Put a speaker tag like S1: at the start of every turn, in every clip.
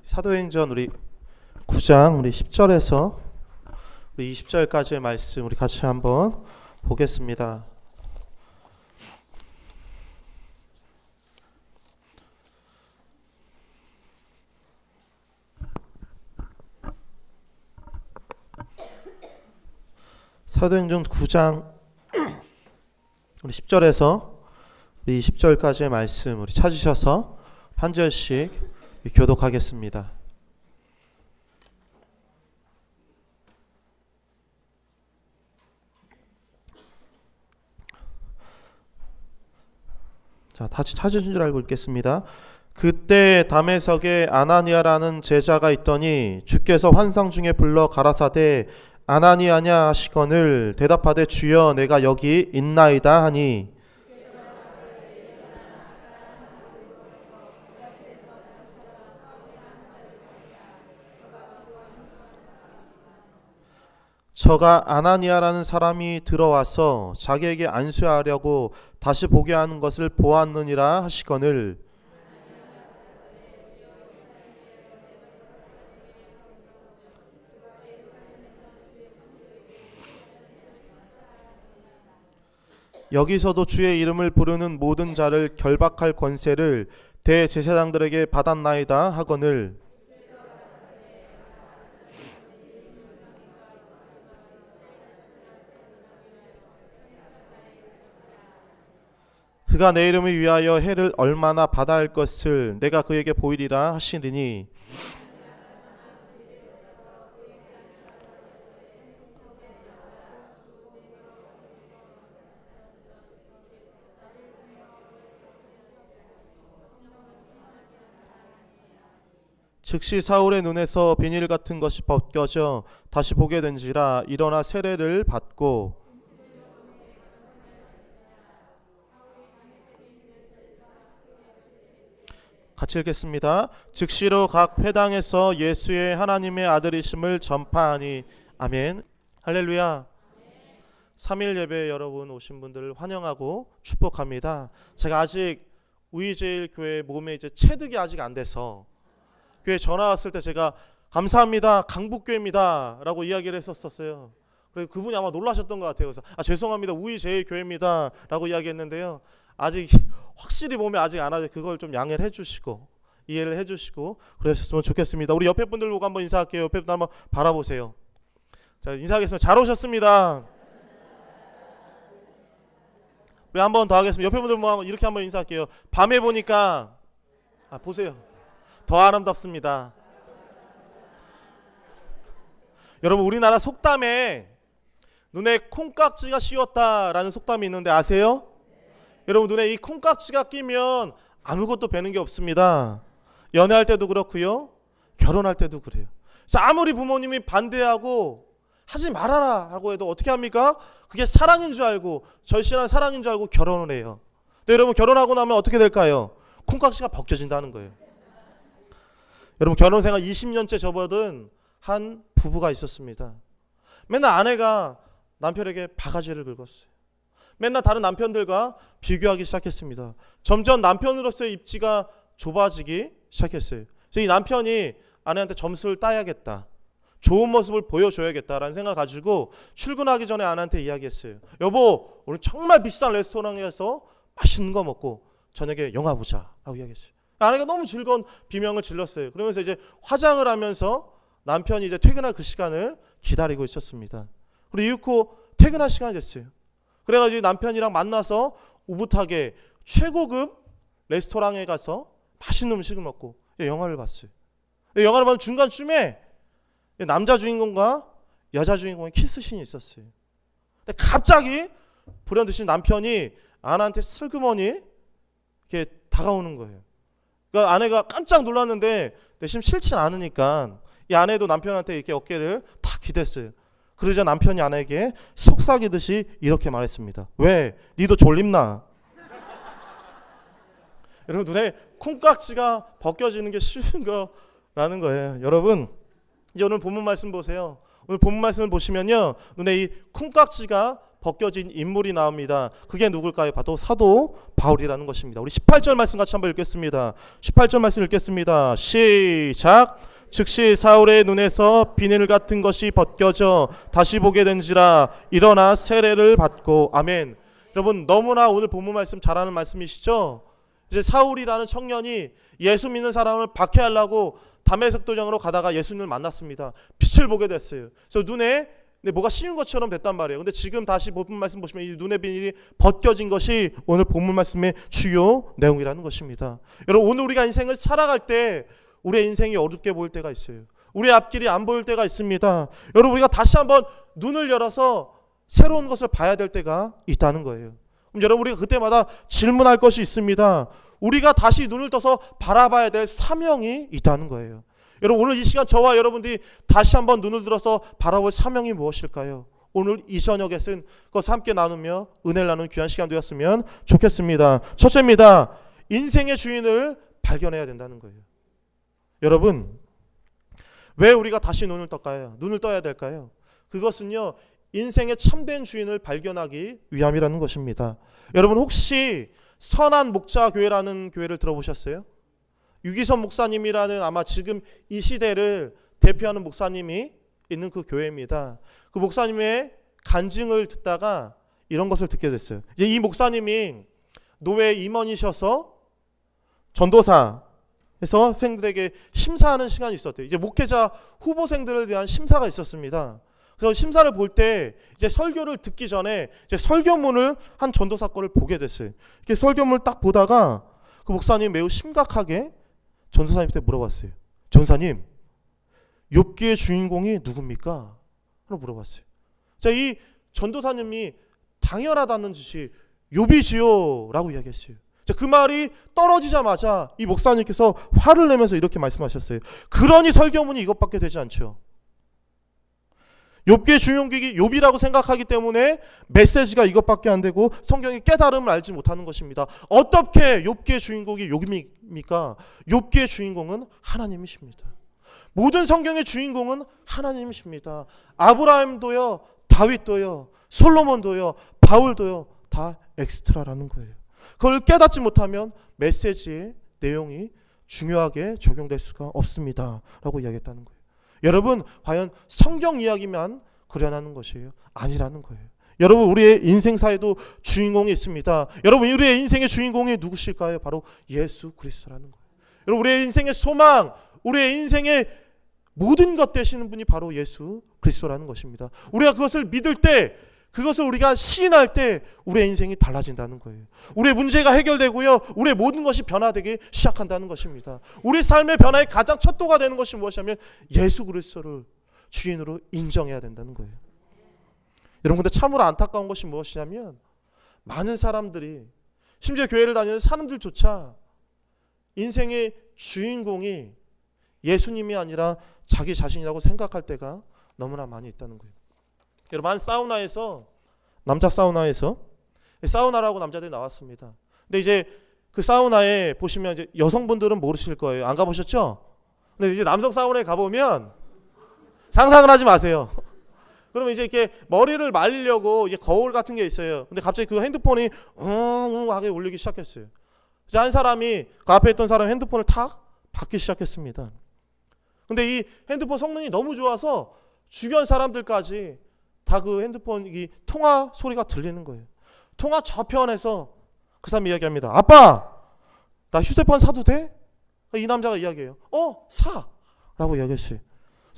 S1: 사도행전 우리 9장 우리 10절에서 우리 20절까지의 말씀 우리 같이 한번 보겠습니다. 사도행전 9장 우리 10절에서 우리 20절까지의 말씀 우리 찾으셔서 한 절씩 교독하겠습니다. 자, 다시 찾으신 줄 알고 읽겠습니다. 그때 다메섹에 아나니아라는 제자가 있더니 주께서 환상 중에 불러 가라사대 아나니아냐 하시거늘 대답하되 주여 내가 여기 있나이다 하니 저가 아나니아라는 사람이 들어와서 자기에게 안수하려고 다시 보게 하는 것을 보았느니라 하시거늘 여기서도 주의 이름을 부르는 모든 자를 결박할 권세를 대제사장들에게 받았나이다 하거늘 그가 내 이름을 위하여 해를 얼마나 받아야 할 것을 내가 그에게 보이리라 하시리니 즉시 사울의 눈에서 비닐 같은 것이 벗겨져 다시 보게 된지라 일어나 세례를 받고 같이 읽겠습니다. 즉시로 각 회당에서 예수의 하나님의 아들이심을 전파하니 아멘. 할렐루야. 3일 예배 여러분 오신 분들을 환영하고 축복합니다. 제가 아직 우이제일교회 몸에 이제 체득이 아직 안 돼서 교회 전화 왔을 때 제가 감사합니다 강북교회입니다 라고 이야기를 했었어요. 그래서 그분이 아마 놀라셨던 것 같아요. 그래서 죄송합니다 우이제일교회입니다 라고 이야기했는데요. 아직 확실히 몸에 아직 안 와서 그걸 좀 양해를 해주시고 이해를 해주시고 그러셨으면 좋겠습니다. 우리 옆에 분들 보고 한번 인사할게요. 옆에 분들 한번 바라보세요. 자, 인사하겠습니다. 잘 오셨습니다. 우리 한번 더 하겠습니다. 옆에 분들 뭐 이렇게 한번 인사할게요. 밤에 보니까 보세요. 더 아름답습니다. 여러분 우리나라 속담에 눈에 콩깍지가 씌웠다라는 속담이 있는데 아세요? 여러분 눈에 이 콩깍지가 끼면 아무것도 배는 게 없습니다. 연애할 때도 그렇고요. 결혼할 때도 그래요. 그래서 아무리 부모님이 반대하고 하지 말아라 하고 해도 어떻게 합니까? 그게 사랑인 줄 알고 절실한 사랑인 줄 알고 결혼을 해요. 근데 여러분 결혼하고 나면 어떻게 될까요? 콩깍지가 벗겨진다는 거예요. 여러분 결혼생활 20년째 접어든 한 부부가 있었습니다. 맨날 아내가 남편에게 바가지를 긁었어요. 맨날 다른 남편들과 비교하기 시작했습니다. 점점 남편으로서의 입지가 좁아지기 시작했어요. 그래서 이 남편이 아내한테 점수를 따야겠다. 좋은 모습을 보여줘야겠다라는 생각 가지고 출근하기 전에 아내한테 이야기했어요. 여보 오늘 정말 비싼 레스토랑에서 맛있는 거 먹고 저녁에 영화 보자 라고 이야기했어요. 아내가 너무 즐거운 비명을 질렀어요. 그러면서 이제 화장을 하면서 남편이 이제 퇴근할 그 시간을 기다리고 있었습니다. 그리고 이윽고 퇴근할 시간이 됐어요. 그래가지고 남편이랑 만나서 오붓하게 최고급 레스토랑에 가서 맛있는 음식을 먹고 영화를 봤어요. 영화를 보면 중간쯤에 남자 주인공과 여자 주인공의 키스씬이 있었어요. 근데 갑자기 불현듯이 남편이 아내한테 슬그머니 이렇게 다가오는 거예요. 그러니까 아내가 깜짝 놀랐는데 내심 싫진 않으니까 이 아내도 남편한테 이렇게 어깨를 탁 기댔어요. 그러자 남편이 아내에게 속삭이듯이 이렇게 말했습니다. 왜? 니도 졸립나? 여러분 눈에 콩깍지가 벗겨지는 게 쉬운 거라는 거예요. 여러분 이제 오늘 본문 말씀 보세요. 오늘 본문 말씀을 보시면요 눈에 이 콩깍지가 벗겨진 인물이 나옵니다. 그게 누굴까요? 바로 사도 바울이라는 것입니다. 우리 18절 말씀 같이 한번 읽겠습니다. 18절 말씀 읽겠습니다. 시작. 즉시 사울의 눈에서 비늘 같은 것이 벗겨져 다시 보게 된지라 일어나 세례를 받고. 아멘. 여러분, 너무나 오늘 본문 말씀 잘하는 말씀이시죠? 이제 사울이라는 청년이 예수 믿는 사람을 박해하려고 다메섹 도장으로 가다가 예수님을 만났습니다. 빛을 보게 됐어요. 그래서 눈에 뭐가 씌운 것처럼 됐단 말이에요. 근데 지금 다시 본문 말씀 보시면 이 눈의 비늘이 벗겨진 것이 오늘 본문 말씀의 주요 내용이라는 것입니다. 여러분, 오늘 우리가 인생을 살아갈 때 우리의 인생이 어둡게 보일 때가 있어요. 우리의 앞길이 안 보일 때가 있습니다. 여러분, 우리가 다시 한번 눈을 열어서 새로운 것을 봐야 될 때가 있다는 거예요. 그럼 여러분, 우리가 그때마다 질문할 것이 있습니다. 우리가 다시 눈을 떠서 바라봐야 될 사명이 있다는 거예요. 여러분, 오늘 이 시간 저와 여러분들이 다시 한번 눈을 들어서 바라볼 사명이 무엇일까요? 오늘 이 저녁에 쓴 것을 함께 나누며 은혜를 나누는 귀한 시간 되었으면 좋겠습니다. 첫째입니다. 인생의 주인을 발견해야 된다는 거예요. 여러분, 왜 우리가 다시 눈을 뜰까요? 눈을 떠야 될까요? 그것은요, 인생의 참된 주인을 발견하기 위함이라는 것입니다. 여러분, 혹시 선한 목자 교회라는 교회를 들어보셨어요? 유기선 목사님이라는 아마 지금 이 시대를 대표하는 목사님이 있는 그 교회입니다. 그 목사님의 간증을 듣다가 이런 것을 듣게 됐어요. 이제 이 목사님이 노회 임원이셔서 전도사에서 생들에게 심사하는 시간이 있었대요. 이제 목회자 후보생들에 대한 심사가 있었습니다. 그래서 심사를 볼 때 이제 설교를 듣기 전에 이제 설교문을 한 전도사 거를 보게 됐어요. 이렇게 설교문을 딱 보다가 그 목사님 매우 심각하게 전도사님한테 물어봤어요. 전사님, 욥기의 주인공이 누굽니까? 라고 물어봤어요. 자, 이 전도사님이 당연하다는 듯이 욥이지요 라고 이야기했어요. 자, 그 말이 떨어지자마자 이 목사님께서 화를 내면서 이렇게 말씀하셨어요. 그러니 설교문이 이것밖에 되지 않죠. 욥기의 주인공이 욥이라고 생각하기 때문에 메시지가 이것밖에 안 되고 성경의 깨달음을 알지 못하는 것입니다. 어떻게 욥기의 주인공이 욥입니까? 욥기의 주인공은 하나님이십니다. 모든 성경의 주인공은 하나님이십니다. 아브라함도요, 다윗도요, 솔로몬도요, 바울도요, 다 엑스트라라는 거예요. 그걸 깨닫지 못하면 메시지의 내용이 중요하게 적용될 수가 없습니다 라고 이야기했다는 거예요. 여러분, 과연 성경 이야기만 그려나는 것이에요? 아니라는 거예요. 여러분, 우리의 인생사에도 주인공이 있습니다. 여러분, 우리의 인생의 주인공이 누구실까요? 바로 예수 그리스도라는 거예요. 여러분, 우리의 인생의 소망, 우리의 인생의 모든 것 되시는 분이 바로 예수 그리스도라는 것입니다. 우리가 그것을 믿을 때, 그것을 우리가 시인할 때 우리의 인생이 달라진다는 거예요. 우리의 문제가 해결되고요, 우리의 모든 것이 변화되기 시작한다는 것입니다. 우리 삶의 변화의 가장 첫 도가 되는 것이 무엇이냐면 예수 그리스도를 주인으로 인정해야 된다는 거예요. 여러분, 근데 참으로 안타까운 것이 무엇이냐면 많은 사람들이, 심지어 교회를 다니는 사람들조차 인생의 주인공이 예수님이 아니라 자기 자신이라고 생각할 때가 너무나 많이 있다는 거예요. 여러분, 한 사우나에서, 남자 사우나에서 사우나라고 남자들이 나왔습니다. 근데 이제 그 사우나에 보시면 이제 여성분들은 모르실 거예요. 안 가보셨죠? 근데 이제 남성 사우나에 가보면 상상을 하지 마세요. 그러면 이제 이렇게 머리를 말리려고 이제 거울 같은 게 있어요. 근데 갑자기 그 핸드폰이 하게 울리기 시작했어요. 이제 한 사람이, 그 앞에 있던 사람이 핸드폰을 탁 받기 시작했습니다. 근데 이 핸드폰 성능이 너무 좋아서 주변 사람들까지 다 그 핸드폰 이 통화 소리가 들리는 거예요. 통화 저편에서 그 사람이 이야기합니다. 아빠, 나 휴대폰 사도 돼? 이 남자가 이야기해요. 사! 라고 이야기했어요.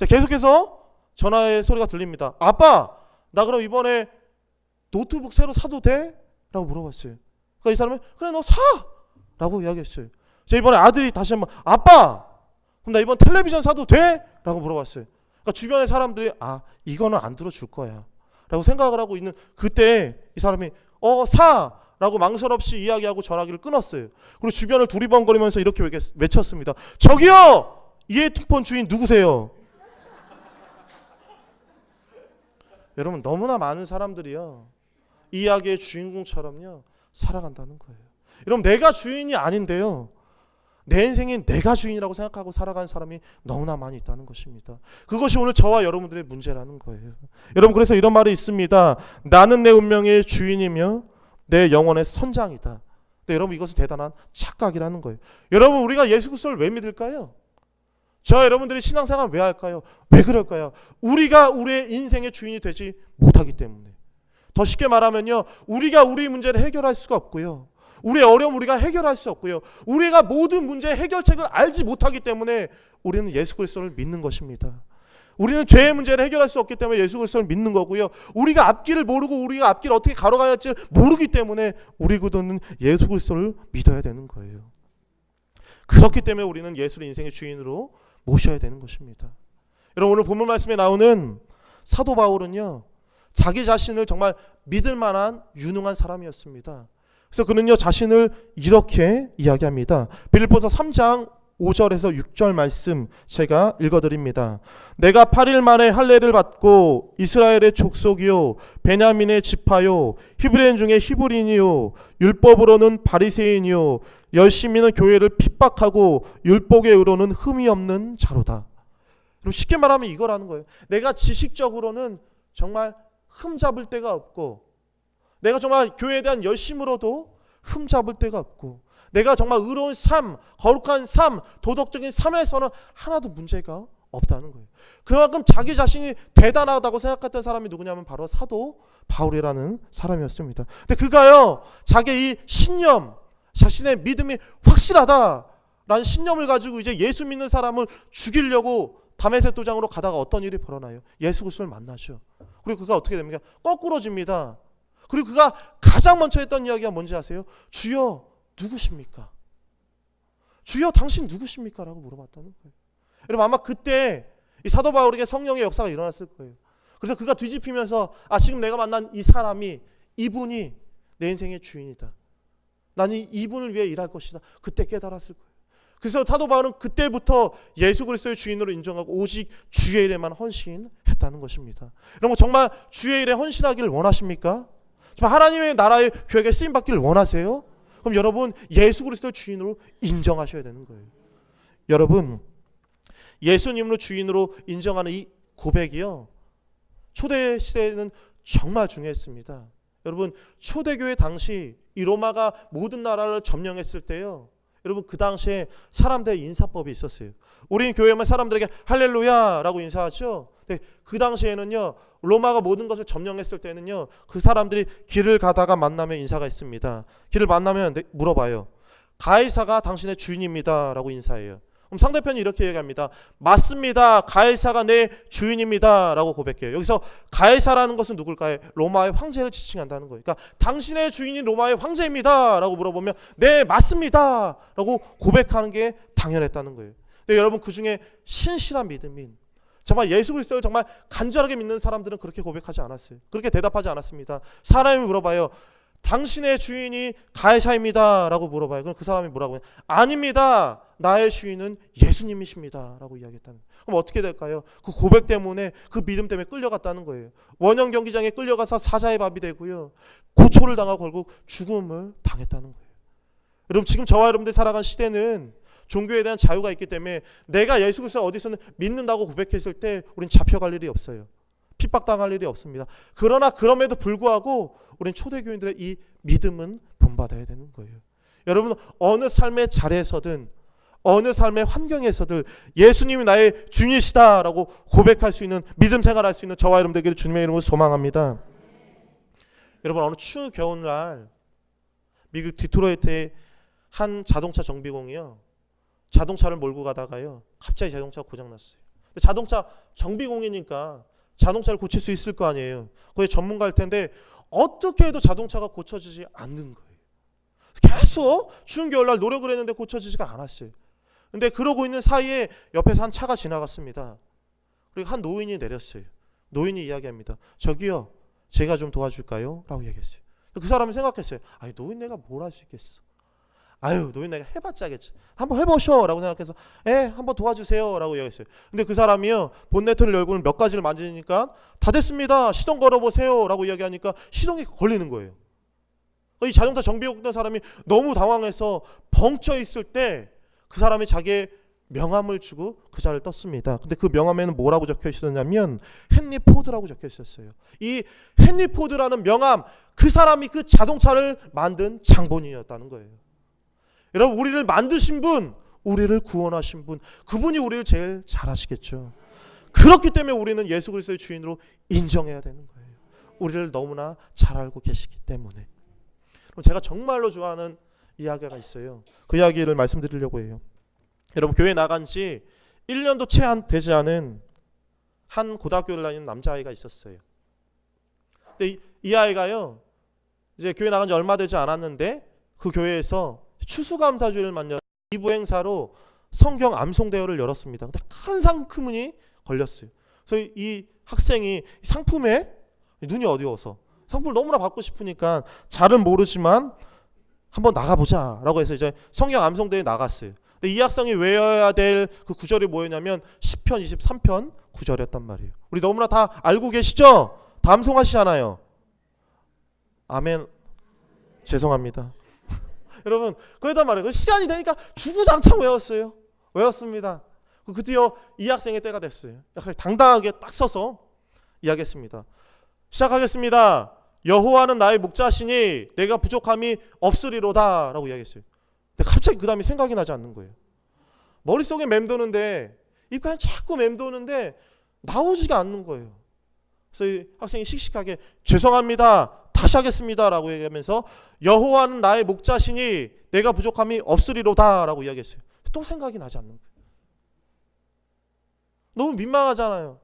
S1: 계속해서 전화의 소리가 들립니다. 아빠, 나 그럼 이번에 노트북 새로 사도 돼? 라고 물어봤어요. 그러니까 이 사람은 그래, 너 사! 라고 이야기했어요. 이번에 아들이 다시 한번 아빠, 그럼 나 이번 텔레비전 사도 돼? 라고 물어봤어요. 그러니까 주변의 사람들이 이거는 안 들어줄 거야 라고 생각을 하고 있는 그때 이 사람이 사! 라고 망설 없이 이야기하고 전화기를 끊었어요. 그리고 주변을 두리번거리면서 이렇게 외쳤습니다. 저기요! 이 핸드폰 주인 누구세요? 여러분, 너무나 많은 사람들이요, 이 이야기의 주인공처럼요 살아간다는 거예요. 여러분, 내가 주인이 아닌데요, 내 인생이 내가 주인이라고 생각하고 살아가는 사람이 너무나 많이 있다는 것입니다. 그것이 오늘 저와 여러분들의 문제라는 거예요. 여러분, 그래서 이런 말이 있습니다. 나는 내 운명의 주인이며 내 영혼의 선장이다. 근데 여러분, 이것은 대단한 착각이라는 거예요. 여러분, 우리가 예수 그리스도를 왜 믿을까요? 저 여러분들이 신앙생활 왜 할까요? 왜 그럴까요? 우리가 우리의 인생의 주인이 되지 못하기 때문에. 더 쉽게 말하면요, 우리가 우리 문제를 해결할 수가 없고요, 우리의 어려움 우리가 해결할 수 없고요, 우리가 모든 문제의 해결책을 알지 못하기 때문에 우리는 예수 그리스도를 믿는 것입니다. 우리는 죄의 문제를 해결할 수 없기 때문에 예수 그리스도를 믿는 거고요, 우리가 앞길을 모르고 우리가 앞길을 어떻게 걸어가야 할지 모르기 때문에 우리 구도는 예수 그리스도를 믿어야 되는 거예요. 그렇기 때문에 우리는 예수를 인생의 주인으로 모셔야 되는 것입니다. 여러분, 오늘 본문 말씀에 나오는 사도 바울은요, 자기 자신을 정말 믿을 만한 유능한 사람이었습니다. 그래서 그는요, 자신을 이렇게 이야기합니다. 빌립보서 3장 5절에서 6절 말씀 제가 읽어드립니다. 내가 8일 만에 할례를 받고 이스라엘의 족속이요 베냐민의 지파요 히브리인 중에 히브리인이요 율법으로는 바리새인이요 열심히는 교회를 핍박하고 율법의 의로는 흠이 없는 자로다. 그럼 쉽게 말하면 이거라는 거예요. 내가 지식적으로는 정말 흠잡을 데가 없고, 내가 정말 교회에 대한 열심으로도 흠잡을 데가 없고, 내가 정말 의로운 삶, 거룩한 삶, 도덕적인 삶에서는 하나도 문제가 없다는 거예요. 그만큼 자기 자신이 대단하다고 생각했던 사람이 누구냐면 바로 사도 바울이라는 사람이었습니다. 근데 그가요, 자기의 이 신념, 자신의 믿음이 확실하다라는 신념을 가지고 이제 예수 믿는 사람을 죽이려고 다메섹 도장으로 가다가 어떤 일이 벌어나요? 예수 그리스도를 만나죠. 그리고 그가 어떻게 됩니까? 거꾸로집니다. 그리고 그가 가장 먼저 했던 이야기가 뭔지 아세요? 주여 누구십니까? 주여 당신 누구십니까? 라고 물어봤다는 거예요. 여러분, 아마 그때 이 사도 바울에게 성령의 역사가 일어났을 거예요. 그래서 그가 뒤집히면서 지금 내가 만난 이 사람이, 이분이 내 인생의 주인이다, 나는 이분을 위해 일할 것이다, 그때 깨달았을 거예요. 그래서 사도 바울은 그때부터 예수 그리스도의 주인으로 인정하고 오직 주의 일에만 헌신했다는 것입니다. 여러분, 정말 주의 일에 헌신하기를 원하십니까? 정말 하나님의 나라의 교회에 쓰임받기를 원하세요? 그럼 여러분, 예수 그리스도의 주인으로 인정하셔야 되는 거예요. 여러분, 예수님으로 주인으로 인정하는 이 고백이요, 초대 시대에는 정말 중요했습니다. 여러분, 초대교회 당시 이 로마가 모든 나라를 점령했을 때요, 여러분, 그 당시에 사람들의 인사법이 있었어요. 우리는 교회만 사람들에게 할렐루야라고 인사하죠. 근데 그 당시에는요, 로마가 모든 것을 점령했을 때는요, 그 사람들이 길을 가다가 만나면 인사가 있습니다. 길을 만나면 물어봐요. 가이사가 당신의 주인입니다 라고 인사해요. 그럼 상대편이 이렇게 얘기합니다. 맞습니다, 가이사가 내 주인입니다 라고 고백해요. 여기서 가이사라는 것은 누굴까요? 로마의 황제를 지칭한다는 거예요. 그러니까 당신의 주인이 로마의 황제입니다 라고 물어보면 네 맞습니다 라고 고백하는 게 당연했다는 거예요. 근데 여러분, 그 중에 신실한 믿음인, 정말 예수 그리스도를 정말 간절하게 믿는 사람들은 그렇게 고백하지 않았어요. 그렇게 대답하지 않았습니다. 사람이 물어봐요. 당신의 주인이 가이사입니다 라고 물어봐요. 그럼 그 사람이 뭐라고 해요? 아닙니다, 나의 주인은 예수님이십니다 라고 이야기했다는 거예요. 그럼 어떻게 될까요? 그 고백 때문에, 그 믿음 때문에 끌려갔다는 거예요. 원형 경기장에 끌려가서 사자의 밥이 되고요, 고초를 당하고 결국 죽음을 당했다는 거예요. 여러분, 지금 저와 여러분들 살아간 시대는 종교에 대한 자유가 있기 때문에 내가 예수 그리스도를 어디서는 믿는다고 고백했을 때 우린 잡혀갈 일이 없어요. 핍박당할 일이 없습니다. 그러나 그럼에도 불구하고 우린 초대교인들의 이 믿음은 본받아야 되는 거예요. 여러분, 어느 삶의 자리에서든, 어느 삶의 환경에서든 예수님이 나의 주인이시다라고 고백할 수 있는, 믿음 생활할 수 있는 저와 여러분들에게 주님의 이름으로 소망합니다. 여러분, 어느 추운 겨울날 미국 디트로이트의 한 자동차 정비공이요, 자동차를 몰고 가다가요, 갑자기 자동차가 고장났어요. 자동차 정비공이니까 자동차를 고칠 수 있을 거 아니에요. 거기 전문가일 텐데 어떻게 해도 자동차가 고쳐지지 않는 거예요. 계속 추운 겨울날 노력을 했는데 고쳐지지가 않았어요. 근데 그러고 있는 사이에 옆에서 한 차가 지나갔습니다. 그리고 한 노인이 내렸어요. 노인이 이야기합니다. 저기요, 제가 좀 도와줄까요? 라고 얘기했어요. 그 사람이 생각했어요. 아니, 노인 내가 뭘 할 수 있겠어. 아유, 노인 내가 해봤자 겠지. 한번 해보셔 라고 생각해서 한번 도와주세요 라고 얘기했어요. 근데 그 사람이요, 본네트를 열고 몇 가지를 만지니까 다 됐습니다, 시동 걸어보세요 라고 이야기하니까 시동이 걸리는 거예요. 이 자동차 정비했던 사람이 너무 당황해서 벙쪄 있을 때 그 사람이 자기의 명함을 주고 그 자를 떴습니다. 근데 그 명함에는 뭐라고 적혀 있었냐면 헨리 포드라고 적혀 있었어요. 이 헨리 포드라는 명함, 그 사람이 그 자동차를 만든 장본인이었다는 거예요. 여러분, 우리를 만드신 분, 우리를 구원하신 분, 그분이 우리를 제일 잘 아시겠죠. 그렇기 때문에 우리는 예수 그리스도의 주인으로 인정해야 되는 거예요. 우리를 너무나 잘 알고 계시기 때문에. 그럼 제가 정말로 좋아하는 이야기가 있어요. 그 이야기를 말씀드리려고 해요. 여러분, 교회 나간 지 1년도 채 되지 않은 한 고등학교를 다니는 남자아이가 있었어요. 근데 이 아이가요, 이제 교회 나간 지 얼마 되지 않았는데 그 교회에서 추수감사주일을 맞는 2부 행사로 성경 암송대회를 열었습니다. 근데 큰 상금이 걸렸어요. 그래서 이 학생이 상품에 눈이 어두워서 상품을 너무나 받고 싶으니까 잘은 모르지만 한번 나가보자 라고 해서 이제 성경 암송대회에 나갔어요. 근데 이 학생이 외워야 될 그 구절이 뭐였냐면 시편 23편 구절이었단 말이에요. 우리 너무나 다 알고 계시죠? 다 암송하시잖아요. 아멘. 죄송합니다. 여러분, 그러단 말이에요. 시간이 되니까 주구장창 외웠습니다. 드디어 이 학생의 때가 됐어요. 학생이 당당하게 딱 서서 이야기했습니다. 시작하겠습니다. 여호와는 나의 목자시니 내가 부족함이 없으리로다 라고 이야기했어요. 근데 갑자기 그 다음에 생각이 나지 않는 거예요. 머릿속에 맴도는데, 입가에 자꾸 맴도는데 나오지가 않는 거예요. 그래서 이 학생이 씩씩하게 죄송합니다. 다시 하겠습니다 라고 얘기하면서 여호와는 나의 목자시니 내가 부족함이 없으리로다 라고 이야기했어요. 또 생각이 나지 않는 거예요. 너무 민망하잖아요.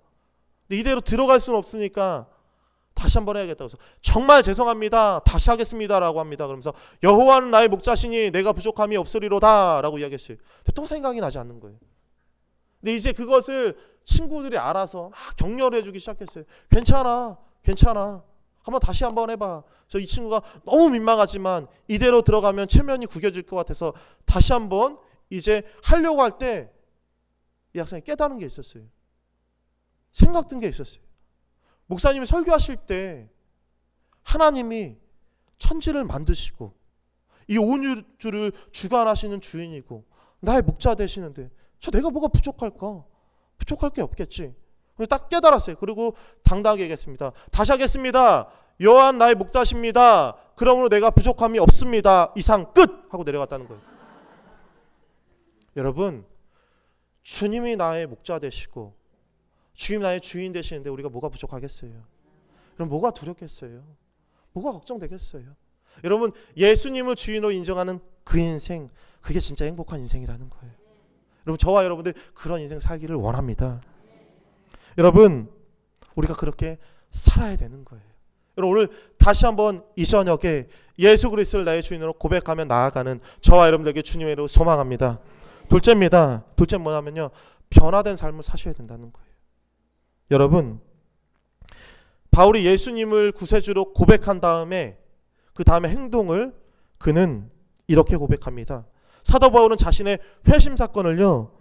S1: 근데 이대로 들어갈 수는 없으니까 다시 한번 해야겠다고 해서 정말 죄송합니다. 다시 하겠습니다 라고 합니다. 그러면서 여호와는 나의 목자시니 내가 부족함이 없으리로다 라고 이야기했어요. 또 생각이 나지 않는 거예요. 근데 이제 그것을 친구들이 알아서 막 격려를 해주기 시작했어요. 괜찮아. 한번 다시 한번 해봐. 그래서 이 친구가 너무 민망하지만 이대로 들어가면 체면이 구겨질 것 같아서 다시 한번 이제 하려고 할 때 이 학생이 깨달은 게 있었어요. 생각든 게 있었어요. 목사님이 설교하실 때 하나님이 천지를 만드시고 이 온 우주를 주관하시는 주인이고 나의 목자 되시는데 내가 뭐가 부족할까? 부족할 게 없겠지. 딱 깨달았어요. 그리고 당당하게 얘기했습니다. 다시 하겠습니다. 여호와는 나의 목자십니다. 그러므로 내가 부족함이 없습니다. 이상 끝! 하고 내려갔다는 거예요. 여러분, 주님이 나의 목자 되시고 주님 나의 주인 되시는데 우리가 뭐가 부족하겠어요? 그럼 뭐가 두렵겠어요? 뭐가 걱정되겠어요? 여러분, 예수님을 주인으로 인정하는 그 인생, 그게 진짜 행복한 인생이라는 거예요. 여러분, 저와 여러분들 그런 인생 살기를 원합니다. 여러분, 우리가 그렇게 살아야 되는 거예요. 여러분, 오늘 다시 한번 이 저녁에 예수 그리스도를 나의 주인으로 고백하며 나아가는 저와 여러분들에게 주님의 이름으로 소망합니다. 둘째입니다. 둘째는 뭐냐면요, 변화된 삶을 사셔야 된다는 거예요. 여러분, 바울이 예수님을 구세주로 고백한 다음에 그 다음에 행동을 그는 이렇게 고백합니다. 사도 바울은 자신의 회심 사건을요,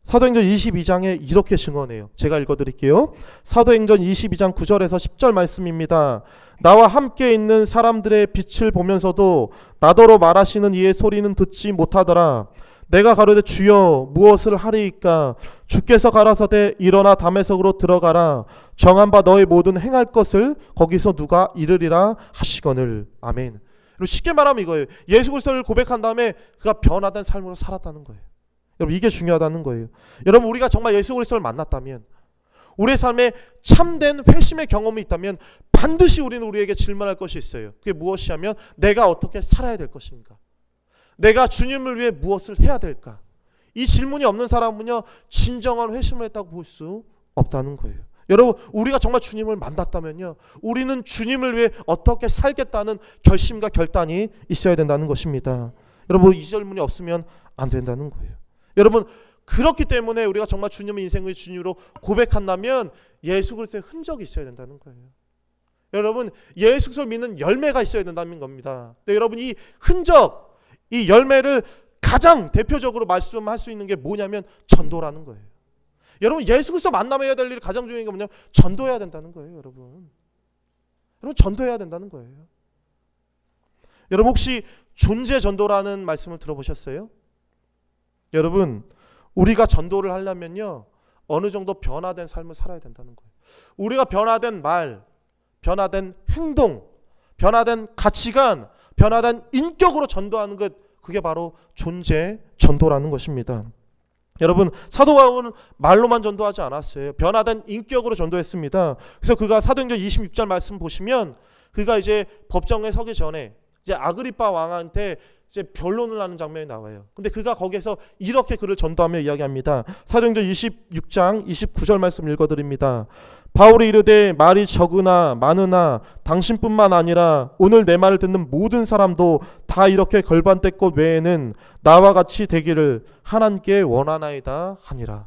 S1: 사도행전 22장에 이렇게 증언해요. 제가 읽어드릴게요. 사도행전 22장 9절에서 10절 말씀입니다. 나와 함께 있는 사람들의 빛을 보면서도 나더러 말하시는 이의 소리는 듣지 못하더라. 내가 가로되 주여 무엇을 하리이까? 주께서 가라사대 일어나 다메섹으로 들어가라. 정한 바 너의 모든 행할 것을 거기서 누가 이르리라 하시거늘. 아멘. 쉽게 말하면 이거예요. 예수 그리스도를 고백한 다음에 그가 변화된 삶으로 살았다는 거예요. 여러분, 이게 중요하다는 거예요. 여러분, 우리가 정말 예수 그리스도를 만났다면, 우리의 삶에 참된 회심의 경험이 있다면 반드시 우리는 우리에게 질문할 것이 있어요. 그게 무엇이냐면 내가 어떻게 살아야 될 것인가? 내가 주님을 위해 무엇을 해야 될까? 이 질문이 없는 사람은요, 진정한 회심을 했다고 볼 수 없다는 거예요. 여러분, 우리가 정말 주님을 만났다면요, 우리는 주님을 위해 어떻게 살겠다는 결심과 결단이 있어야 된다는 것입니다. 여러분, 이 질문이 없으면 안 된다는 거예요. 여러분, 그렇기 때문에 우리가 정말 주님의 인생을 주님으로 고백한다면 예수 그리스도의 흔적이 있어야 된다는 거예요. 여러분, 예수 그리스도를 믿는 열매가 있어야 된다는 겁니다. 근데 여러분, 이 흔적, 이 열매를 가장 대표적으로 말씀할 수 있는 게 뭐냐면 전도라는 거예요. 여러분, 예수 그리스도 만나면 해야 될 일이 가장 중요한 게 뭐냐면 전도해야 된다는 거예요. 여러분, 전도해야 된다는 거예요. 여러분, 혹시 존재 전도라는 말씀을 들어보셨어요? 여러분, 우리가 전도를 하려면요, 어느 정도 변화된 삶을 살아야 된다는 거예요. 우리가 변화된 말, 변화된 행동, 변화된 가치관, 변화된 인격으로 전도하는 것, 그게 바로 존재 전도라는 것입니다. 여러분, 사도 바울은 말로만 전도하지 않았어요. 변화된 인격으로 전도했습니다. 그래서 그가 사도행전 26절 말씀 보시면, 그가 이제 법정에 서기 전에 이제 아그리파 왕한테 이제 변론을 하는 장면이 나와요. 근데 그가 거기에서 이렇게 그를 전도하며 이야기합니다. 사도행전 26장 29절 말씀 읽어드립니다. 바울이 이르되 말이 적으나 많으나 당신뿐만 아니라 오늘 내 말을 듣는 모든 사람도 다 이렇게 걸반될 것 외에는 나와 같이 되기를 하나님께 원하나이다 하니라.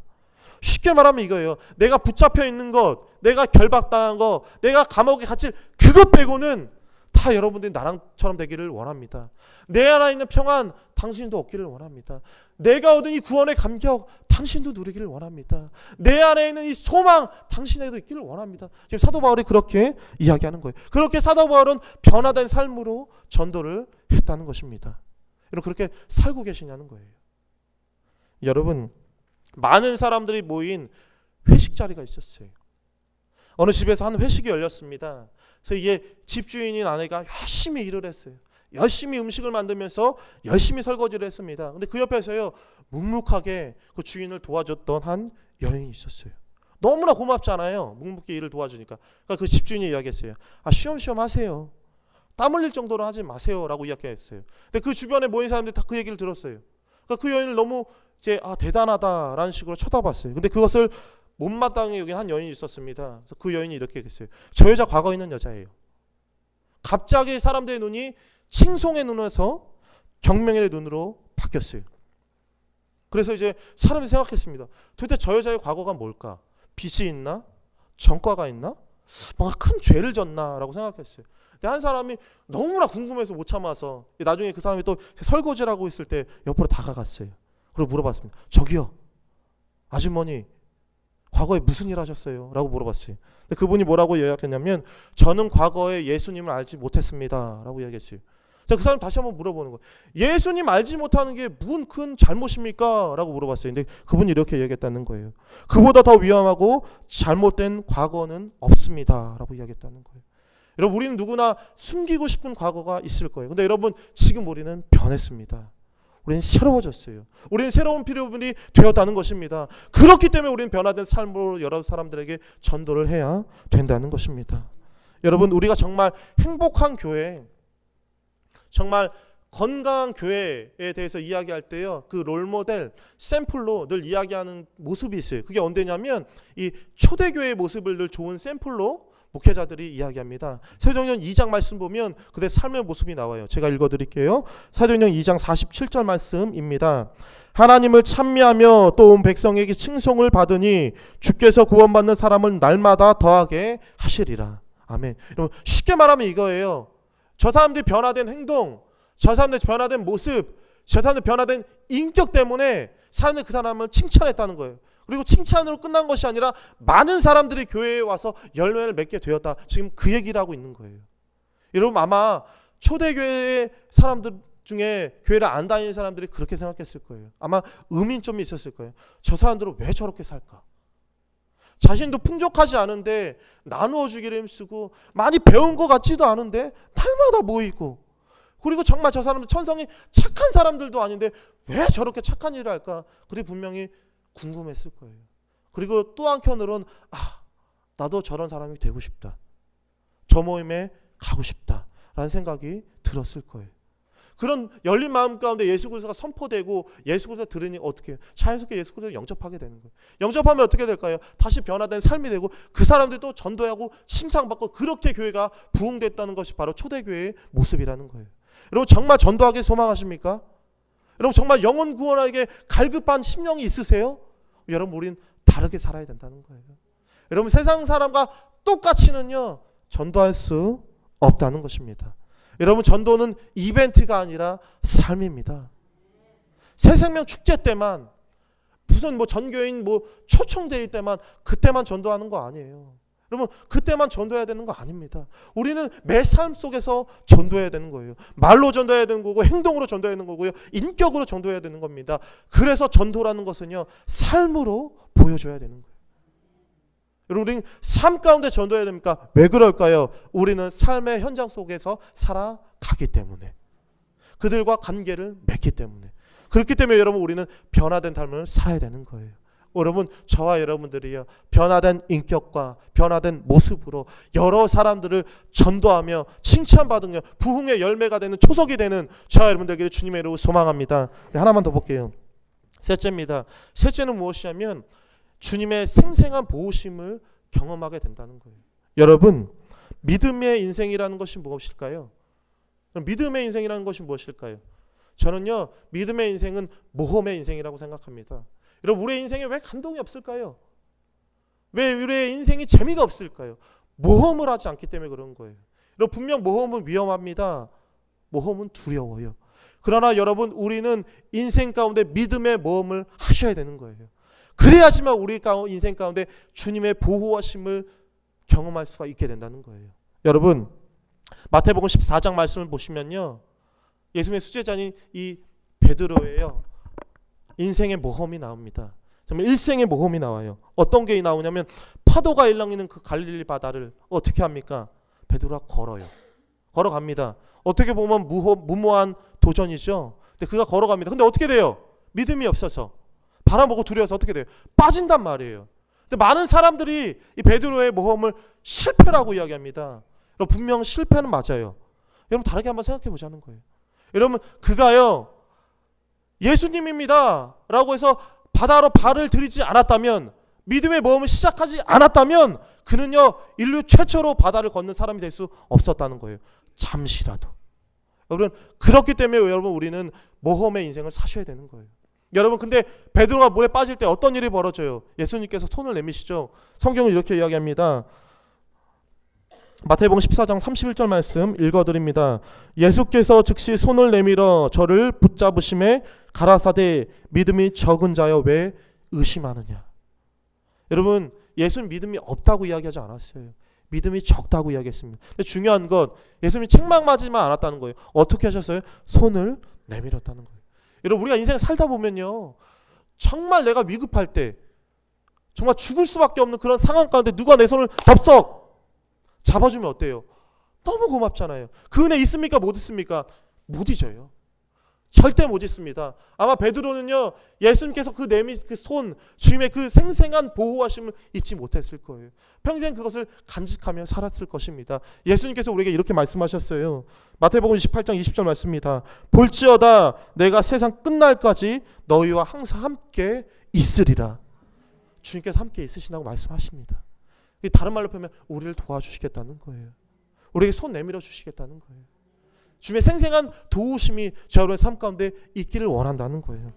S1: 쉽게 말하면 이거예요. 내가 붙잡혀 있는 것, 내가 결박당한 것, 내가 감옥에 갇힐 그것 빼고는 다 여러분들이 나랑처럼 되기를 원합니다. 내 안에 있는 평안 당신도 얻기를 원합니다. 내가 얻은 이 구원의 감격 당신도 누리기를 원합니다. 내 안에 있는 이 소망 당신에도 있기를 원합니다. 지금 사도 바울이 그렇게 이야기하는 거예요. 그렇게 사도 바울은 변화된 삶으로 전도를 했다는 것입니다. 여러분, 그렇게 살고 계시냐는 거예요. 여러분, 많은 사람들이 모인 회식 자리가 있었어요. 어느 집에서 한 회식이 열렸습니다. 그래서 이게 집주인인 아내가 열심히 일을 했어요. 열심히 음식을 만들면서 열심히 설거지를 했습니다. 근데 그 옆에서요, 묵묵하게 그 주인을 도와줬던 한 여인이 있었어요. 너무나 고맙잖아요. 묵묵히 일을 도와주니까. 그러니까 그 집주인이 이야기했어요. 쉬엄쉬엄 하세요. 땀 흘릴 정도로 하지 마세요. 라고 이야기했어요. 근데 그 주변에 모인 사람들이 다 그 얘기를 들었어요. 그러니까 그 여인을 너무 이제 대단하다라는 식으로 쳐다봤어요. 근데 그것을 못마땅히 여긴 한 여인이 있었습니다. 그래서 그 여인이 이렇게 얘기했어요. 저 여자 과거에 있는 여자예요. 갑자기 사람들의 눈이 칭송의 눈에서 경멸의 눈으로 바뀌었어요. 그래서 이제 사람이 생각했습니다. 도대체 저 여자의 과거가 뭘까? 빚이 있나? 전과가 있나? 뭔가 큰 죄를 졌나? 라고 생각했어요. 근데 한 사람이 너무나 궁금해서 못 참아서 나중에 그 사람이 또 설거지를 하고 있을 때 옆으로 다가갔어요. 그리고 물어봤습니다. 저기요, 아주머니 과거에 무슨 일 하셨어요? 라고 물어봤어요. 근데 그분이 뭐라고 이야기했냐면, 저는 과거에 예수님을 알지 못했습니다. 라고 이야기했어요. 자, 그 사람 다시 한번 물어보는 거예요. 예수님 알지 못하는 게 무슨 큰 잘못입니까? 라고 물어봤어요. 근데 그분이 이렇게 이야기했다는 거예요. 그보다 더 위험하고 잘못된 과거는 없습니다. 라고 이야기했다는 거예요. 여러분, 우리는 누구나 숨기고 싶은 과거가 있을 거예요. 근데 여러분, 지금 우리는 변했습니다. 우리는 새로워졌어요. 우리는 새로운 피조물이 되었다는 것입니다. 그렇기 때문에 우리는 변화된 삶으로 여러 사람들에게 전도를 해야 된다는 것입니다. 여러분, 우리가 정말 행복한 교회, 정말 건강한 교회에 대해서 이야기할 때요, 그 롤모델, 샘플로 늘 이야기하는 모습이 있어요. 그게 언제냐면 이 초대교회의 모습을 늘 좋은 샘플로 목회자들이 이야기합니다. 사도행전 2장 말씀 보면 그들의 삶의 모습이 나와요. 제가 읽어드릴게요. 사도행전 2장 47절 말씀입니다. 하나님을 찬미하며 또 온 백성에게 칭송을 받으니 주께서 구원받는 사람을 날마다 더하게 하시리라. 아멘. 여러분, 쉽게 말하면 이거예요. 저 사람들이 변화된 행동, 저 사람들이 변화된 모습, 저 사람들이 변화된 인격 때문에 사람들이 그 사람을 칭찬했다는 거예요. 그리고 칭찬으로 끝난 것이 아니라 많은 사람들이 교회에 와서 열매를 맺게 되었다. 지금 그 얘기를 하고 있는 거예요. 여러분, 아마 초대교회 사람들 중에 교회를 안 다니는 사람들이 그렇게 생각했을 거예요. 아마 의문점이 있었을 거예요. 저 사람들은 왜 저렇게 살까? 자신도 풍족하지 않은데 나누어 주기를 힘쓰고, 많이 배운 것 같지도 않은데 날마다 모이고, 그리고 정말 저 사람들 천성이 착한 사람들도 아닌데 왜 저렇게 착한 일을 할까? 그리 분명히 궁금했을 거예요. 그리고 또 한편으로는 나도 저런 사람이 되고 싶다. 저 모임에 가고 싶다. 라는 생각이 들었을 거예요. 그런 열린 마음 가운데 예수 그리스도가 선포되고 예수 그리스도 들으니 어떻게 해요? 자연스럽게 예수 그리스도를 영접하게 되는 거예요. 영접하면 어떻게 될까요? 다시 변화된 삶이 되고 그 사람들이 또 전도하고 칭찬받고, 그렇게 교회가 부흥됐다는 것이 바로 초대교회의 모습이라는 거예요. 여러분, 정말 전도하기 소망하십니까? 여러분, 정말 영혼 구원하게 갈급한 심령이 있으세요? 여러분, 우린 다르게 살아야 된다는 거예요. 여러분, 세상 사람과 똑같이는요 전도할 수 없다는 것입니다. 여러분, 전도는 이벤트가 아니라 삶입니다. 새 생명 축제 때만, 무슨 전교인 초청대회 때만, 그때만 전도하는 거 아니에요. 여러분 그때만 전도해야 되는 거 아닙니다. 우리는 매 삶 속에서 전도해야 되는 거예요. 말로 전도해야 되는 거고 행동으로 전도해야 되는 거고요. 인격으로 전도해야 되는 겁니다. 그래서 전도라는 것은요. 삶으로 보여줘야 되는 거예요. 여러분 우리는 삶 가운데 전도해야 됩니까? 왜 그럴까요? 우리는 삶의 현장 속에서 살아가기 때문에 그들과 관계를 맺기 때문에 그렇기 때문에 여러분 우리는 변화된 삶을 살아야 되는 거예요. 여러분 저와 여러분들이요 변화된 인격과 변화된 모습으로 여러 사람들을 전도하며 칭찬받으며 부흥의 열매가 되는 초석이 되는 저와 여러분 되기를 주님의 이름으로 소망합니다. 하나만 더 볼게요. 셋째입니다. 셋째는 무엇이냐면 주님의 생생한 보호심을 경험하게 된다는 거예요. 여러분 믿음의 인생이라는 것이 무엇일까요? 믿음의 인생이라는 것이 무엇일까요? 저는요 믿음의 인생은 모험의 인생이라고 생각합니다. 여러분 우리의 인생에 왜 감동이 없을까요? 왜 우리의 인생이 재미가 없을까요? 모험을 하지 않기 때문에 그런 거예요. 여러분 분명 모험은 위험합니다. 모험은 두려워요. 그러나 여러분 우리는 인생 가운데 믿음의 모험을 하셔야 되는 거예요. 그래야지만 우리 인생 가운데 주님의 보호하심을 경험할 수가 있게 된다는 거예요. 여러분 마태복음 14장 말씀을 보시면요 예수님의 수제자인 이 베드로예요. 인생의 모험이 나옵니다. 정말 일생의 모험이 나와요. 어떤 게 나오냐면 파도가 일렁이는 그 갈릴리 바다를 어떻게 합니까? 베드로가 걸어요. 걸어갑니다. 어떻게 보면 무모한 도전이죠. 근데 그가 걸어갑니다. 근데 어떻게 돼요? 믿음이 없어서 바람 보고 두려워서 어떻게 돼요? 빠진단 말이에요. 근데 많은 사람들이 이 베드로의 모험을 실패라고 이야기합니다. 여러분 분명 실패는 맞아요. 여러분 다르게 한번 생각해 보자는 거예요. 여러분 그가요 예수님입니다 라고 해서 바다로 발을 들이지 않았다면 믿음의 모험을 시작하지 않았다면 그는요 인류 최초로 바다를 걷는 사람이 될 수 없었다는 거예요. 잠시라도. 여러분 그렇기 때문에 여러분 우리는 모험의 인생을 사셔야 되는 거예요. 여러분 근데 베드로가 물에 빠질 때 어떤 일이 벌어져요? 예수님께서 손을 내미시죠. 성경은 이렇게 이야기합니다. 마태복음 14장 31절 말씀 읽어드립니다. 예수께서 즉시 손을 내밀어 저를 붙잡으심에 가라사대 믿음이 적은 자여 왜 의심하느냐. 여러분 예수는 믿음이 없다고 이야기하지 않았어요. 믿음이 적다고 이야기했습니다. 근데 중요한 건 예수님이 책망맞지만 않았다는 거예요. 어떻게 하셨어요? 손을 내밀었다는 거예요. 여러분 우리가 인생 살다 보면요 정말 내가 위급할 때 정말 죽을 수밖에 없는 그런 상황 가운데 누가 내 손을 덥석 잡아주면 어때요? 너무 고맙잖아요. 그 은혜 있습니까? 못 있습니까? 못 잊어요. 절대 못 잊습니다. 아마 베드로는요 예수님께서 그 손 주님의 그 생생한 보호하심을 잊지 못했을 거예요. 평생 그것을 간직하며 살았을 것입니다. 예수님께서 우리에게 이렇게 말씀하셨어요. 마태복음 28장 20절 말씀입니다. 볼지어다 내가 세상 끝날까지 너희와 항상 함께 있으리라. 주님께서 함께 있으시다고 말씀하십니다. 다른 말로 표현하면 우리를 도와주시겠다는 거예요. 우리에게 손 내밀어 주시겠다는 거예요. 주님의 생생한 도우심이 저의 삶 가운데 있기를 원한다는 거예요.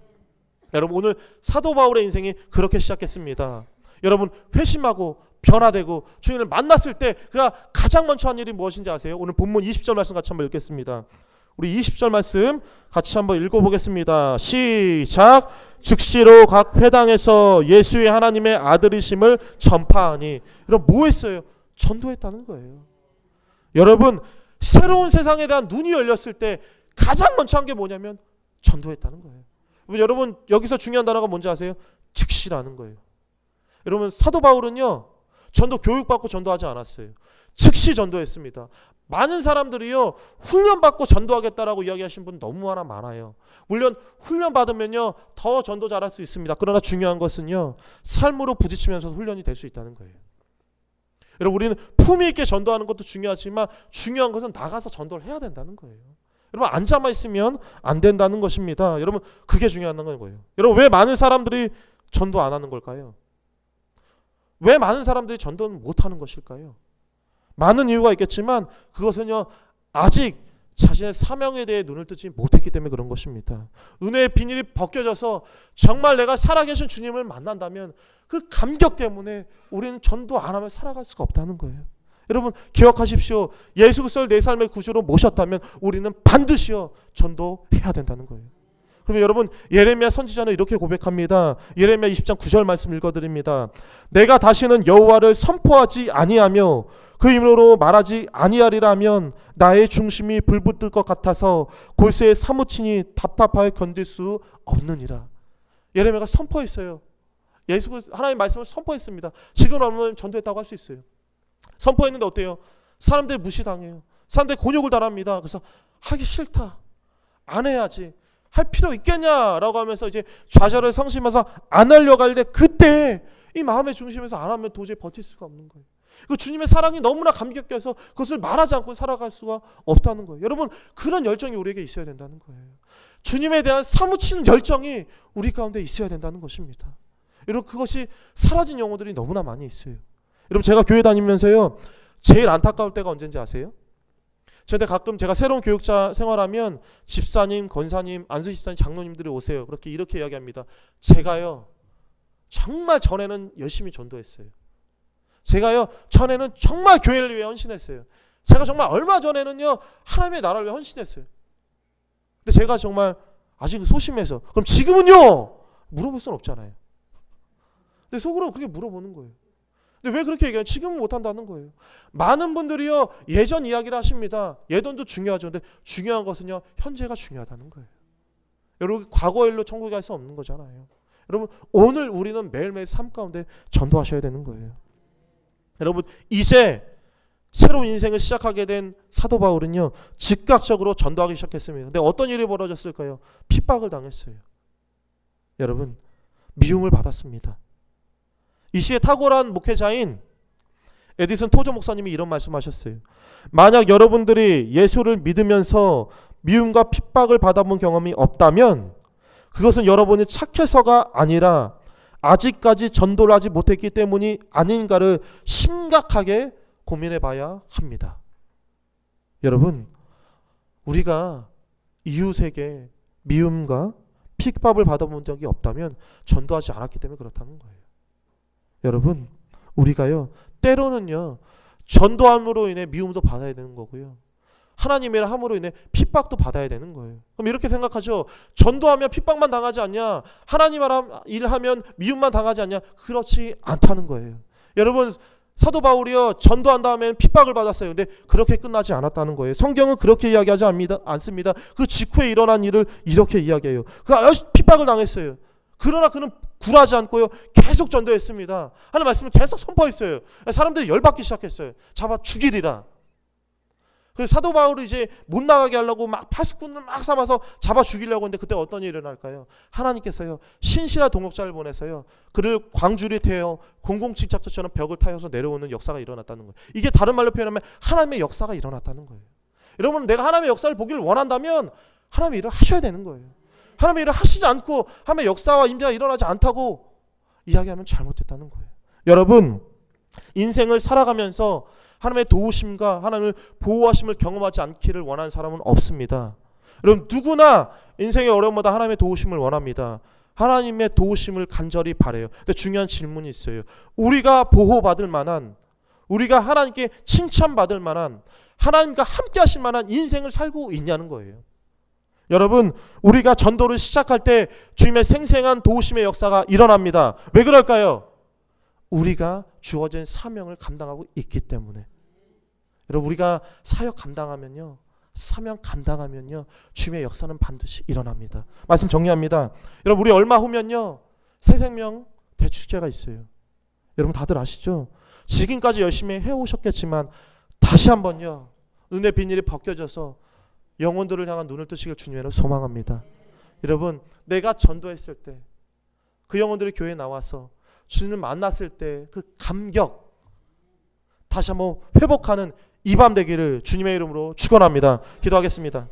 S1: 여러분 오늘 사도 바울의 인생이 그렇게 시작했습니다. 여러분 회심하고 변화되고 주님을 만났을 때 그가 가장 먼저 한 일이 무엇인지 아세요? 오늘 본문 20절 말씀 같이 한번 읽겠습니다. 우리 20절 말씀 같이 한번 읽어보겠습니다. 시작. 즉시로 각 회당에서 예수의 하나님의 아들이심을 전파하니. 여러분 뭐 했어요? 전도했다는 거예요. 여러분 새로운 세상에 대한 눈이 열렸을 때 가장 먼저 한 게 뭐냐면 전도했다는 거예요. 여러분 여기서 중요한 단어가 뭔지 아세요? 즉시라는 거예요. 여러분 사도 바울은요 전도 교육받고 전도하지 않았어요. 즉시 전도했습니다. 많은 사람들이요 훈련받고 전도하겠다라고 이야기하신 분 너무 많아요. 물론 훈련받으면요 더 전도 잘할 수 있습니다. 그러나 중요한 것은요 삶으로 부딪히면서 훈련이 될 수 있다는 거예요. 여러분 우리는 품위 있게 전도하는 것도 중요하지만 중요한 것은 나가서 전도를 해야 된다는 거예요. 여러분 앉아만 있으면 안 된다는 것입니다. 여러분 그게 중요한 거예요. 여러분 왜 많은 사람들이 전도 안 하는 걸까요? 왜 많은 사람들이 전도는 못 하는 것일까요? 많은 이유가 있겠지만 그것은요 아직 자신의 사명에 대해 눈을 뜨지 못했기 때문에 그런 것입니다. 은혜의 비닐이 벗겨져서 정말 내가 살아계신 주님을 만난다면 그 감격 때문에 우리는 전도 안 하면 살아갈 수가 없다는 거예요. 여러분 기억하십시오. 예수 그리스도를 내 삶의 구주로 모셨다면 우리는 반드시요 전도해야 된다는 거예요. 그러면 여러분 예레미야 선지자는 이렇게 고백합니다. 예레미야 20장 9절 말씀 읽어드립니다. 내가 다시는 여호와를 선포하지 아니하며 그 이름으로 말하지 아니하리라면 나의 중심이 불붙을 것 같아서 골수에 사무치니 답답하여 견딜 수 없느니라. 예레미야가 선포했어요. 예수 하나님의 말씀을 선포했습니다. 지금 오면 전도했다고 할 수 있어요. 선포했는데 어때요? 사람들이 무시당해요. 사람들이 곤욕을 당합니다. 그래서 하기 싫다, 안 해야지, 할 필요 있겠냐라고 하면서 이제 좌절을 성심해서 안 하려고 할 때 그때 이 마음의 중심에서 안 하면 도저히 버틸 수가 없는 거예요. 그 주님의 사랑이 너무나 감격해서 그것을 말하지 않고 살아갈 수가 없다는 거예요. 여러분 그런 열정이 우리에게 있어야 된다는 거예요. 주님에 대한 사무치는 열정이 우리 가운데 있어야 된다는 것입니다. 여러분 그것이 사라진 영혼들이 너무나 많이 있어요. 여러분 제가 교회 다니면서요 제일 안타까울 때가 언제인지 아세요? 저한테 가끔 제가 새로운 교육자 생활하면 집사님, 권사님, 안수 집사님, 장로님들이 오세요. 그렇게 이렇게 이야기합니다. 제가요 정말 전에는 열심히 전도했어요. 제가요 전에는 정말 교회를 위해 헌신했어요. 제가 정말 얼마 전에는요 하나님의 나라를 위해 헌신했어요. 근데 제가 정말 아직 소심해서 그럼 지금은요 물어볼 수는 없잖아요. 근데 속으로 그렇게 물어보는 거예요. 근데 왜 그렇게 얘기해요? 지금은 못한다는 거예요. 많은 분들이요 예전 이야기를 하십니다. 예전도 중요하죠. 근데 중요한 것은요 현재가 중요하다는 거예요. 여러분 과거 일로 천국에 갈 수 없는 거잖아요. 여러분 오늘 우리는 매일매일 삶 가운데 전도하셔야 되는 거예요. 여러분 이제 새로운 인생을 시작하게 된 사도 바울은요 즉각적으로 전도하기 시작했습니다. 근데 어떤 일이 벌어졌을까요? 핍박을 당했어요. 여러분 미움을 받았습니다. 이 시에 탁월한 목회자인 에디슨 토저 목사님이 이런 말씀하셨어요. 만약 여러분들이 예수를 믿으면서 미움과 핍박을 받아본 경험이 없다면 그것은 여러분이 착해서가 아니라 아직까지 전도를 하지 못했기 때문이 아닌가를 심각하게 고민해 봐야 합니다. 여러분 우리가 이웃에게 미움과 핍박을 받아본 적이 없다면 전도하지 않았기 때문에 그렇다는 거예요. 여러분 우리가요 때로는요 전도함으로 인해 미움도 받아야 되는 거고요 하나님의 함으로 인해 핍박도 받아야 되는 거예요. 그럼 이렇게 생각하죠. 전도하면 핍박만 당하지 않냐, 하나님 일하면 미움만 당하지 않냐. 그렇지 않다는 거예요. 여러분 사도 바울이요 전도한 다음에는 핍박을 받았어요. 근데 그렇게 끝나지 않았다는 거예요. 성경은 그렇게 이야기하지 않습니다. 그 직후에 일어난 일을 이렇게 이야기해요. 핍박을 당했어요. 그러나 그는 굴하지 않고요 계속 전도했습니다. 하나님 말씀을 계속 선포했어요. 사람들이 열받기 시작했어요. 잡아 죽이리라. 그래서 사도 바울이 이제 못 나가게 하려고 막 파수꾼을 막 삼아서 잡아 죽이려고 했는데 그때 어떤 일이 일어날까요? 하나님께서요 신실한 동역자를 보내서요 그를 광주리 태워 공공침착처럼 벽을 타여서 내려오는 역사가 일어났다는 거예요. 이게 다른 말로 표현하면 하나님의 역사가 일어났다는 거예요. 여러분 내가 하나님의 역사를 보기를 원한다면 하나님의 일을 하셔야 되는 거예요. 하나님의 일을 하시지 않고 하나님의 역사와 임재가 일어나지 않다고 이야기하면 잘못됐다는 거예요. 여러분 인생을 살아가면서 하나님의 도우심과 하나님을 보호하심을 경험하지 않기를 원하는 사람은 없습니다. 여러분 누구나 인생의 어려움마다 하나님의 도우심을 원합니다. 하나님의 도우심을 간절히 바라요. 근데 중요한 질문이 있어요. 우리가 보호받을 만한, 우리가 하나님께 칭찬받을 만한, 하나님과 함께 하실 만한 인생을 살고 있냐는 거예요. 여러분 우리가 전도를 시작할 때 주님의 생생한 도우심의 역사가 일어납니다. 왜 그럴까요? 우리가 주어진 사명을 감당하고 있기 때문에. 여러분 우리가 사역 감당하면요 사명 감당하면요 주님의 역사는 반드시 일어납니다. 말씀 정리합니다. 여러분 우리 얼마 후면요 새생명 대축제가 있어요. 여러분 다들 아시죠? 지금까지 열심히 해오셨겠지만 다시 한번요 눈의 비닐이 벗겨져서 영혼들을 향한 눈을 뜨시길 주님으로 소망합니다. 여러분 내가 전도했을 때 그 영혼들이 교회에 나와서 주님을 만났을 때 그 감격 다시 한번 회복하는 이 밤 되기를 주님의 이름으로 축원합니다. 기도하겠습니다.